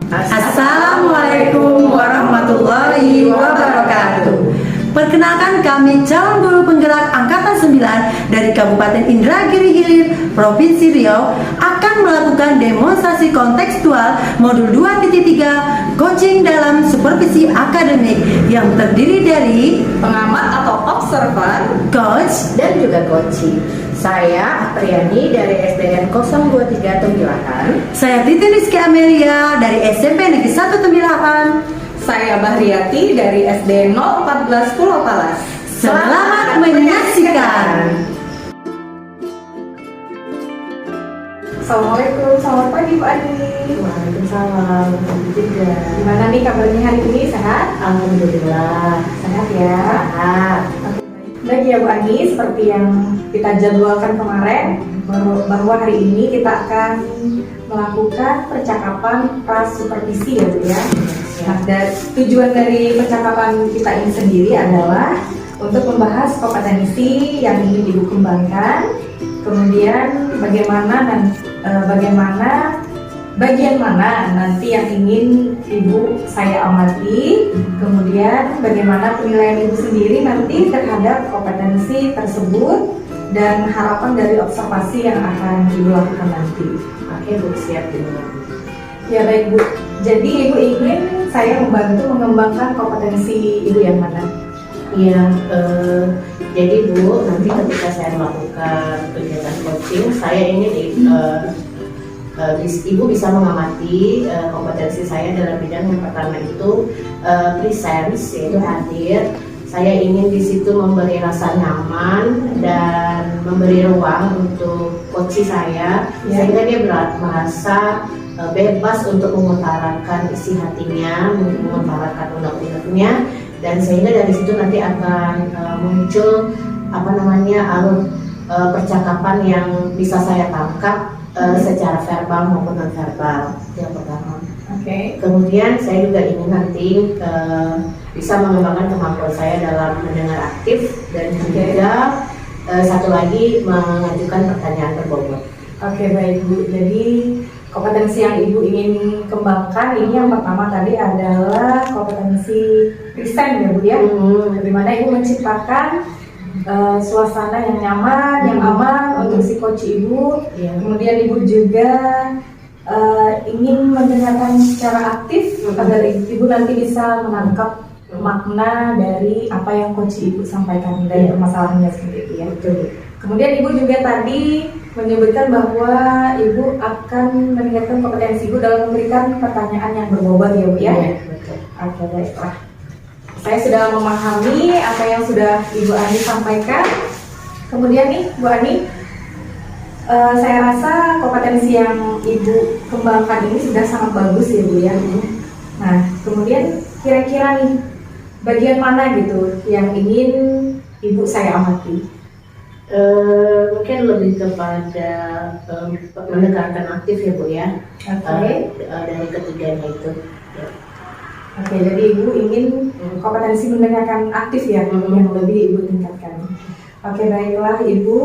Assalamualaikum warahmatullahi wabarakatuh. Perkenalkan, kami calon guru penggerak Angkatan 9 dari Kabupaten Indragiri Hilir, Provinsi Riau akan melakukan demonstrasi kontekstual modul 2.3 coaching dalam supervisi akademik yang terdiri dari pengamat atau observer, coach, dan juga coaching. Saya Apriani dari SDN 023 Tembilahan. saya Titi Rizky Amelia dari SMP Negeri 1 Tembilahan. saya Bahriati dari SD 014 Pulau Palas. Selamat menyaksikan. Assalamualaikum, selamat pagi Bu Ani. Waalaikumsalam. Juga. Gimana nih kabarnya hari ini, sehat? Alhamdulillah. Sehat ya. Sehat. Baik ya Bu Ani, seperti yang kita jadwalkan kemarin, bahwa hari ini kita akan melakukan percakapan pra-supervisi ya Bu ya. Nah, dan tujuan dari percakapan kita ini sendiri adalah untuk membahas kompetensi yang ingin Ibu kembangkan, kemudian bagaimana bagian mana nanti yang ingin Ibu saya amati, kemudian bagaimana penilaian Ibu sendiri nanti terhadap kompetensi tersebut, dan harapan dari observasi yang akan Ibu lakukan nanti. Oke Bu, siap dimulai. Ya baik Bu, jadi Ibu ingin saya membantu mengembangkan kompetensi Ibu yang mana? Iya, jadi Bu, nanti ketika saya melakukan kegiatan coaching, saya ingin Ibu bisa mengamati kompetensi saya dalam bidang yang pertama itu presence, yaitu hadir. Saya ingin di situ memberi rasa nyaman dan memberi ruang untuk coach saya, sehingga dia merasa bebas untuk mengutarakan isi hatinya, mengutarakan unek-uneknya, dan sehingga dari situ nanti akan muncul alur percakapan yang bisa saya tangkap secara verbal maupun non verbal. Yang pertama. Oke. Kemudian saya juga ingin nanti bisa mengembangkan kemampuan saya dalam mendengar aktif, dan juga satu lagi mengajukan pertanyaan berbobot. Oke baik Bu, jadi kompetensi yang Ibu ingin kembangkan ini yang pertama tadi adalah kompetensi present ya Bu ya, dimana Ibu menciptakan suasana yang nyaman, yang aman untuk si coach Ibu. Kemudian Ibu juga ingin mendengarkan secara aktif agar Ibu nanti bisa menangkap makna dari apa yang coach Ibu sampaikan dari permasalahannya seperti itu ya. Betul. Kemudian Ibu juga tadi menyebutkan bahwa Ibu akan meningkatkan kompetensi Ibu dalam memberikan pertanyaan yang berbobot ya Bu ya. Betul. Oke baiklah. Saya sudah memahami apa yang sudah Ibu Ani sampaikan. Kemudian nih Bu Ani, saya rasa kompetensi yang Ibu kembangkan ini sudah sangat bagus ya Bu ya. Nah, kemudian kira-kira nih bagian mana gitu yang ingin Ibu saya amati? Mungkin lebih kepada mendengarkan aktif ya Bu ya. Oke. Dari ketiganya itu. Oke, jadi Ibu ingin kompetensi mendengarkan aktif ya, yang lebih Ibu tingkatkan. Oke, baiklah Ibu.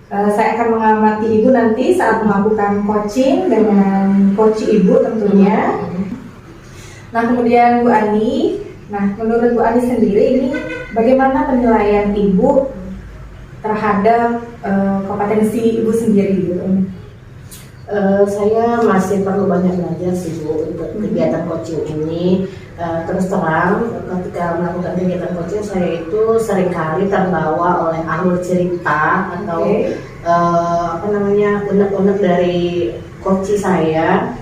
Saya akan mengamati Ibu nanti saat melakukan coaching dengan coach Ibu tentunya. Nah, kemudian Bu Ani, menurut Bu Ani sendiri ini bagaimana penilaian Ibu terhadap kompetensi Ibu sendiri gitu? Saya masih perlu banyak belajar sih Bu untuk kegiatan coaching ini. Terus terang, ketika melakukan kegiatan coaching saya itu seringkali terbawa oleh alur cerita atau unek-unek dari coach saya.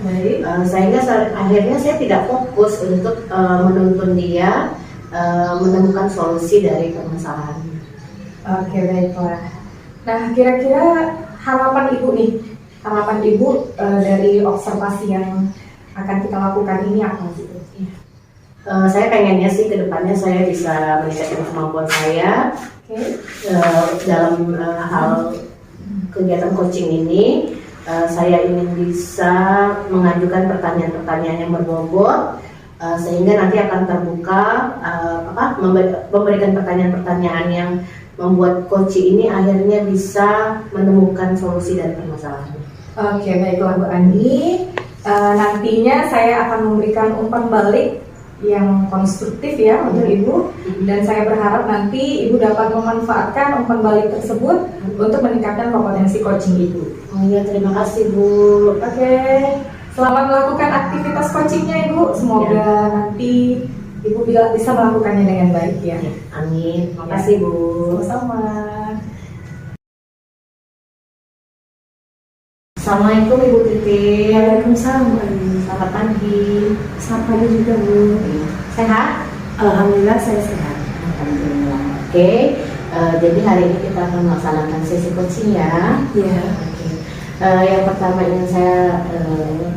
Sehingga akhirnya saya tidak fokus untuk menuntun dia menemukan solusi dari permasalahannya. Oke baiklah. Nah kira-kira harapan Ibu dari observasi yang akan kita lakukan ini apa gitu? Saya pengennya sih kedepannya saya bisa meningkatkan kemampuan saya dalam hal kegiatan coaching ini. Saya ingin bisa mengajukan pertanyaan-pertanyaan yang berbobot, sehingga nanti akan terbuka memberikan pertanyaan-pertanyaan yang membuat coach ini akhirnya bisa menemukan solusi dari permasalahan. Oke, baiklah Bu Ani. nantinya saya akan memberikan umpan balik yang konstruktif ya untuk Ibu, dan saya berharap nanti Ibu dapat memanfaatkan umpan balik tersebut untuk meningkatkan kompetensi coaching Ibu. Oh iya, terima kasih Bu. Oke, selamat melakukan aktivitas coachingnya Ibu. Semoga nanti Ibu bisa melakukannya dengan baik ya. Amin. Terima kasih Bu. Sama-sama. Assalamualaikum Ibu Titik. Waalaikumsalam. Selamat pagi. Selamat pagi juga Bu. Sehat? Alhamdulillah saya sehat. Alhamdulillah. Oke. Jadi hari ini kita akan melaksanakan sesi coaching ya. Iya. Oke. Yang pertama ingin saya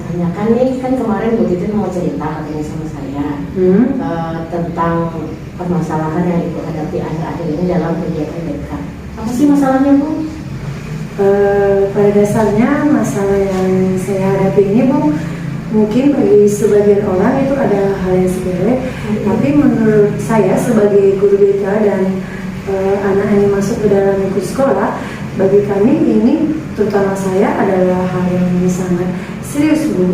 tanyakan nih, kan kemarin Bu Titin mau cerita katanya sama saya tentang permasalahan yang Ibu hadapi akhir-akhir ini dalam kegiatan BK. Apa sih masalahnya Bu? Pada dasarnya masalah yang saya hadapi ini Bu, mungkin bagi sebagian orang itu adalah hal yang sepele, tapi menurut saya sebagai guru BK dan anak ini masuk ke dalam lingkup sekolah, bagi kami ini terutama saya adalah hal yang sangat serius Bu.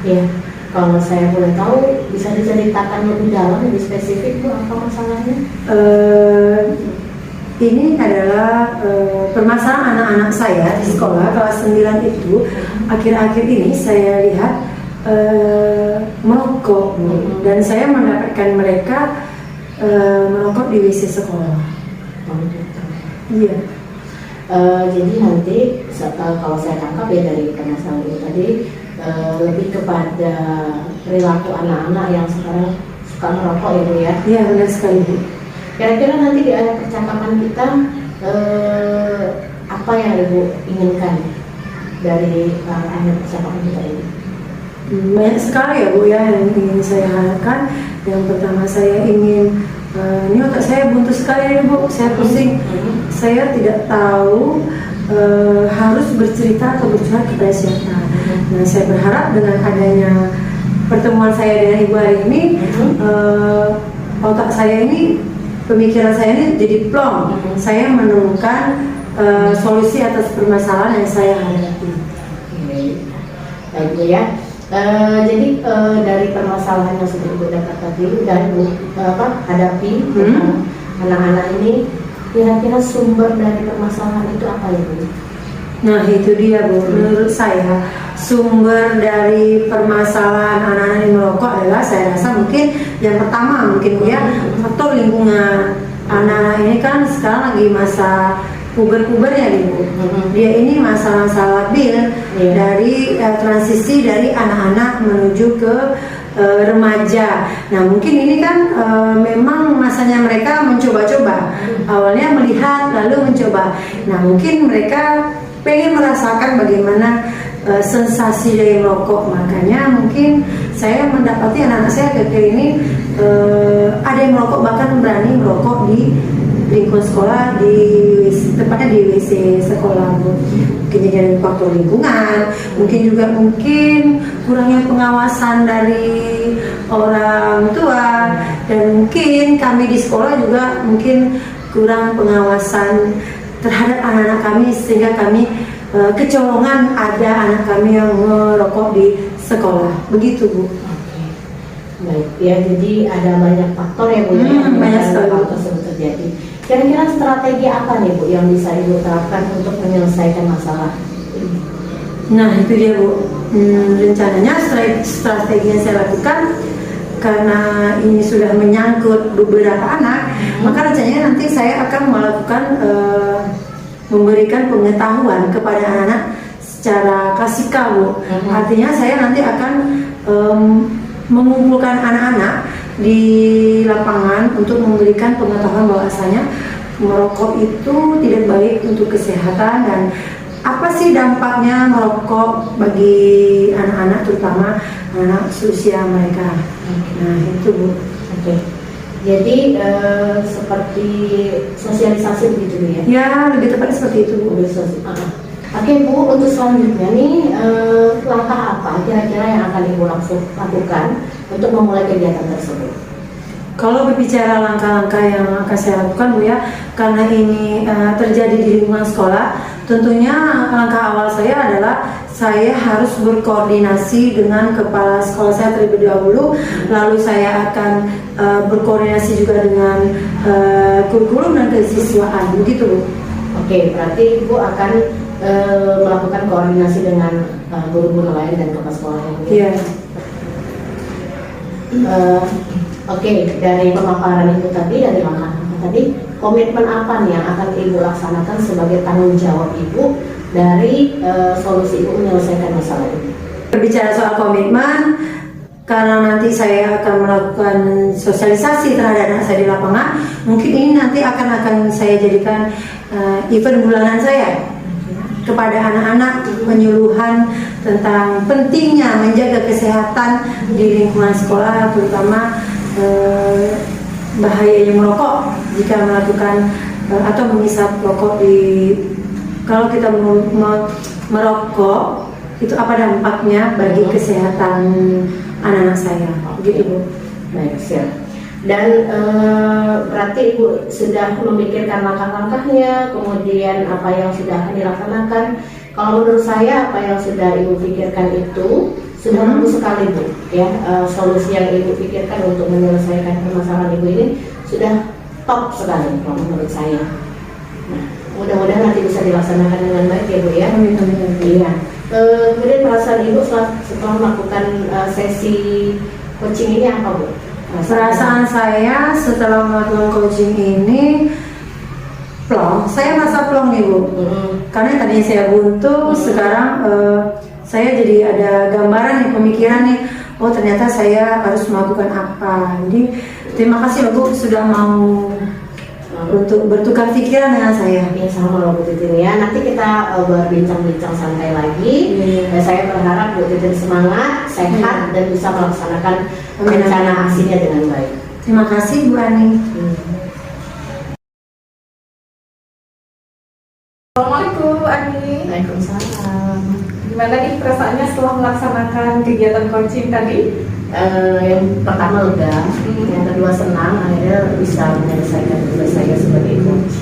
Ya, kalau saya boleh tahu bisa diceritakan lebih dalam, lebih spesifik Bu, apa masalahnya? Ini adalah permasalahan anak-anak saya di sekolah kelas 9 itu. Akhir-akhir ini saya lihat merokok dan saya mendapatkan mereka merokok di WC sekolah. Iya. Jadi nanti kalau saya tangkap ya dari permasalahan itu tadi lebih kepada perilaku anak-anak yang sekarang suka merokok ya Bu ya? Iya benar sekali Bu. Kira-kira nanti di akhir percakapan kita apa yang Ibu inginkan dari akhir percakapan kita ini? Banyak sekali ya Bu ya yang ingin saya harapkan. Yang pertama saya ingin, ini otak saya buntu sekali ya Bu, saya pusing. Saya tidak tahu harus bercerita atau bercurhat kepada siapa. Nah saya berharap dengan adanya pertemuan saya dengan Ibu hari ini, otak saya ini, pemikiran saya ini jadi plong. Saya menemukan solusi atas permasalahan yang saya hadapi. Baik Bu ya. Jadi dari permasalahan yang sudah Ibu dapat tadi dan Ibu hadapi anak-anak ini, kira-kira sumber dari permasalahan itu apa ya Bu? Nah itu dia Bu, menurut saya sumber dari permasalahan anak-anak yang merokok adalah, saya rasa mungkin yang pertama mungkin Bu ya, faktor lingkungan. Anak-anak ini kan sekarang lagi masa puber-pubernya nih Bu. Dia ini masa-masa labil dari transisi dari anak-anak menuju ke remaja. Nah mungkin ini kan memang masanya mereka mencoba-coba. Awalnya melihat lalu mencoba. Nah mungkin mereka pengen merasakan bagaimana sensasi dari merokok. Makanya mungkin saya mendapati anak-anak saya ketika ini ada yang merokok, bahkan berani merokok di lingkungan sekolah, tepatnya di WC sekolah. Mungkin dari faktor lingkungan, mungkin kurangnya pengawasan dari orang tua, dan mungkin kami di sekolah juga mungkin kurang pengawasan terhadap anak-anak kami, sehingga kami kecolongan ada anak kami yang merokok di sekolah. Begitu Bu. Baik ya, jadi ada banyak faktor ya Bu yang banyak sekali faktor tersebut terjadi. Kira-kira strategi apa nih Bu yang bisa Ibu terapkan untuk menyelesaikan masalah ini? Nah itu dia Bu. Rencananya strategi yang saya lakukan, karena ini sudah menyangkut beberapa anak, maka rencananya nanti saya akan melakukan memberikan pengetahuan kepada anak-anak secara klasikal Bu. Artinya saya nanti akan mengumpulkan anak-anak di lapangan untuk memberikan pengetahuan bahwasanya merokok itu tidak baik untuk kesehatan, dan apa sih dampaknya merokok bagi anak-anak, terutama anak usia mereka. Nah itu Bu. Oke. Jadi seperti sosialisasi begitu ya? Ya lebih tepat seperti itu Bu. Oke Bu, untuk selanjutnya nih langkah apa kira-kira yang akan Ibu langsung lakukan untuk memulai kegiatan tersebut? Kalau berbicara langkah-langkah yang akan saya lakukan Bu ya, karena ini terjadi di lingkungan sekolah, tentunya langkah awal saya adalah saya harus berkoordinasi dengan kepala sekolah saya terlebih dahulu, lalu saya akan berkoordinasi juga dengan kurikulum dan kesiswaan, begitu Bu. Oke, berarti Ibu akan melakukan koordinasi dengan guru-guru lain dan kepala sekolah yang lain. Iya. Oke, dari pemaparan Ibu tadi, dari langkah-langkah tadi, komitmen apa nih yang akan Ibu laksanakan sebagai tanggung jawab Ibu dari solusi Ibu menyelesaikan masalah ini? Berbicara soal komitmen, karena nanti saya akan melakukan sosialisasi terhadap anak saya di lapangan, mungkin ini nanti akan saya jadikan event bulanan saya kepada anak-anak, penyuluhan tentang pentingnya menjaga kesehatan di lingkungan sekolah, terutama bahayanya merokok jika melakukan atau menghisap rokok kalau kita merokok itu apa dampaknya bagi kesehatan anak-anak saya, begitu Bu. Baik, siap. Dan berarti Ibu sudah memikirkan langkah-langkahnya, kemudian apa yang sudah akan dilaksanakan. Kalau menurut saya apa yang sudah Ibu pikirkan itu sudah bagus sekali Bu, ya. Solusi yang Ibu pikirkan untuk menyelesaikan permasalahan Ibu ini sudah top sekali kalau menurut saya. Nah, mudah-mudahan nanti bisa dilaksanakan dengan baik ya Bu ya. Amin. Iya. Kemudian perasaan Ibu setelah melakukan sesi coaching ini apa Bu? Perasaan saya setelah melakukan coaching ini plong, saya merasa plong nih Bu. Karena tadinya saya buntu, sekarang saya jadi ada gambaran nih, pemikiran nih, oh ternyata saya harus melakukan apa. Jadi terima kasih Bu sudah mau untuk bertukar pikiran dengan saya. Ya sama loh Bu Titin ya. Nanti kita berbincang-bincang santai lagi. Dan saya berharap Bu Titin semangat, sehat dan bisa melaksanakan rencana aksinya dengan baik. Terima kasih Bu Ani. Assalamualaikum Bu Ani. Waalaikumsalam. Gimana nih perasaannya setelah melaksanakan kegiatan coaching tadi? Yang pertama lega, yang kedua senang, akhirnya bisa menyelesaikan tugas saya sebagai coach.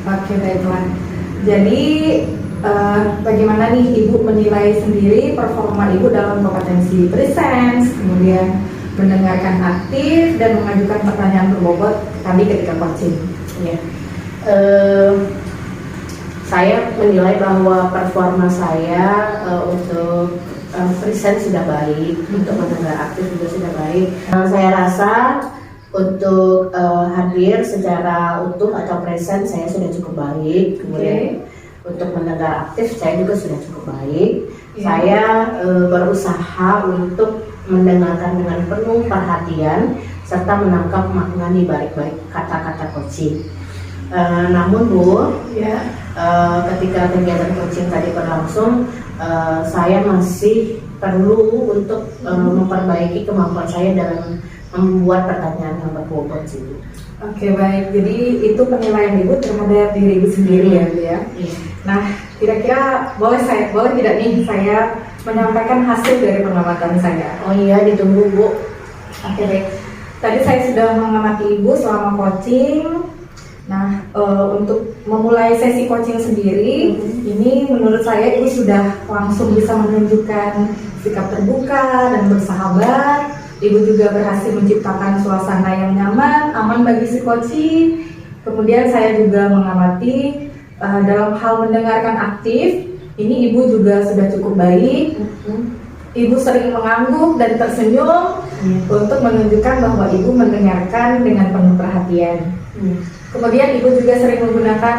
Oke, baiklah. Jadi bagaimana nih Ibu menilai sendiri performa Ibu dalam kompetensi presence, kemudian mendengarkan aktif dan mengajukan pertanyaan berbobot tadi ketika coaching? Ya. Saya menilai bahwa performa saya untuk present sudah baik, untuk mendengar aktif juga sudah baik. Saya rasa untuk hadir secara utuh atau present saya sudah cukup baik. Kemudian untuk mendengar aktif saya juga sudah cukup baik. Saya berusaha untuk mendengarkan dengan penuh perhatian serta menangkap makna di balik-balik kata-kata coaching. Namun Bu, ketika kegiatan coaching tadi berlangsung, saya masih perlu untuk memperbaiki kemampuan saya dalam membuat pertanyaan yang berbobot sih. Oke, baik. Jadi itu penilaian Ibu terhadap diri Ibu sendiri ya Bu ya. Nah, kira-kira boleh tidak nih saya menyampaikan hasil dari pengamatan saya? Oh iya, ditunggu Bu. Oke, baik. Tadi saya sudah mengamati Ibu selama coaching. Nah, untuk memulai sesi coaching sendiri, ini menurut saya Ibu sudah langsung bisa menunjukkan sikap terbuka dan bersahabat. Ibu juga berhasil menciptakan suasana yang nyaman, aman bagi si coaching. Kemudian saya juga mengamati dalam hal mendengarkan aktif, ini Ibu juga sudah cukup baik. Ibu sering mengangguk dan tersenyum untuk menunjukkan bahwa Ibu mendengarkan dengan penuh perhatian. Kemudian Ibu juga sering menggunakan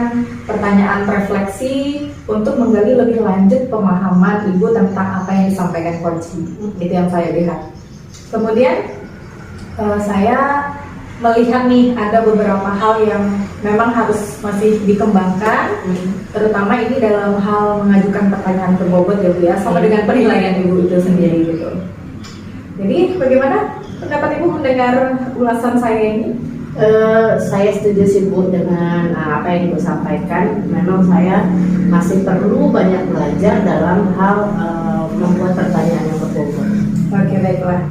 pertanyaan refleksi untuk menggali lebih lanjut pemahaman Ibu tentang apa yang disampaikan coaching. Itu yang saya lihat. Kemudian saya melihat nih ada beberapa hal yang memang harus masih dikembangkan, terutama ini dalam hal mengajukan pertanyaan berbobot ya Bu ya, sama dengan penilaian Ibu itu sendiri gitu. Jadi bagaimana pendapat Ibu mendengar ulasan saya ini? Saya setuju sih Bu dengan apa yang Ibu sampaikan. Memang saya masih perlu banyak belajar dalam hal membuat pertanyaan yang berbobot. Oke, baiklah.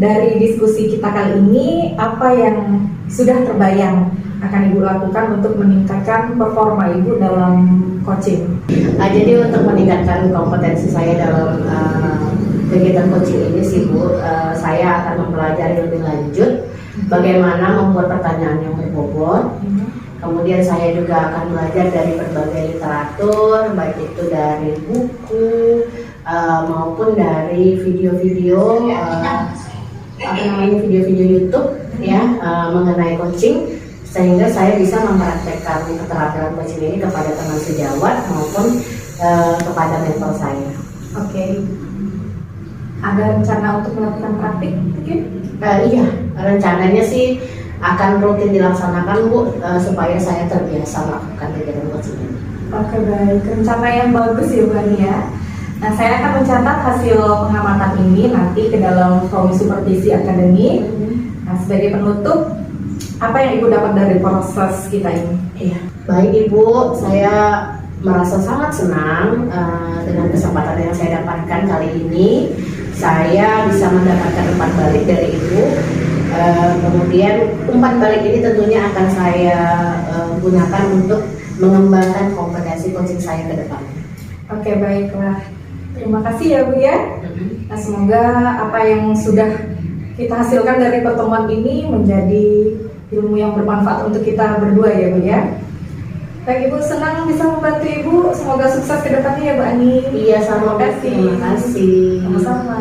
dari diskusi kita kali ini, apa yang sudah terbayang akan Ibu lakukan untuk meningkatkan performa Ibu dalam coaching? Jadi untuk meningkatkan kompetensi saya dalam kegiatan coaching ini sih Bu, saya akan mempelajari lebih lanjut bagaimana membuat pertanyaan yang berbobot. Kemudian saya juga akan belajar dari berbagai literatur, baik itu dari buku maupun dari video-video video-video YouTube ya mengenai coaching, sehingga saya bisa mempraktekkan keterampilan coaching ini kepada teman sejawat maupun kepada mentor saya. Oke. Ada rencana untuk melakukan praktik mungkin? Iya, rencananya sih akan rutin dilaksanakan Bu, supaya saya terbiasa melakukan kegiatan coaching ini. Oke, baik, rencana yang bagus ya Bu Ani ya. Nah, saya akan mencatat hasil pengamatan ini nanti ke dalam form supervisi akademik. Nah, sebagai penutup, apa yang Ibu dapat dari proses kita ini? Iya, baik Ibu, saya merasa sangat senang dengan kesempatan yang saya dapatkan kali ini. Saya bisa mendapatkan umpan balik dari Ibu. Kemudian umpan balik ini tentunya akan saya gunakan untuk mengembangkan kompetensi coaching saya ke depan. Oke, baiklah. Terima kasih ya Bu ya. Nah, semoga apa yang sudah kita hasilkan dari pertemuan ini menjadi ilmu yang bermanfaat untuk kita berdua ya Bu ya. Baik Ibu, senang bisa membantu Ibu. Semoga sukses ke depannya ya Bu Ani. Iya, sama. Terima kasih. Terima kasih. Sama-sama.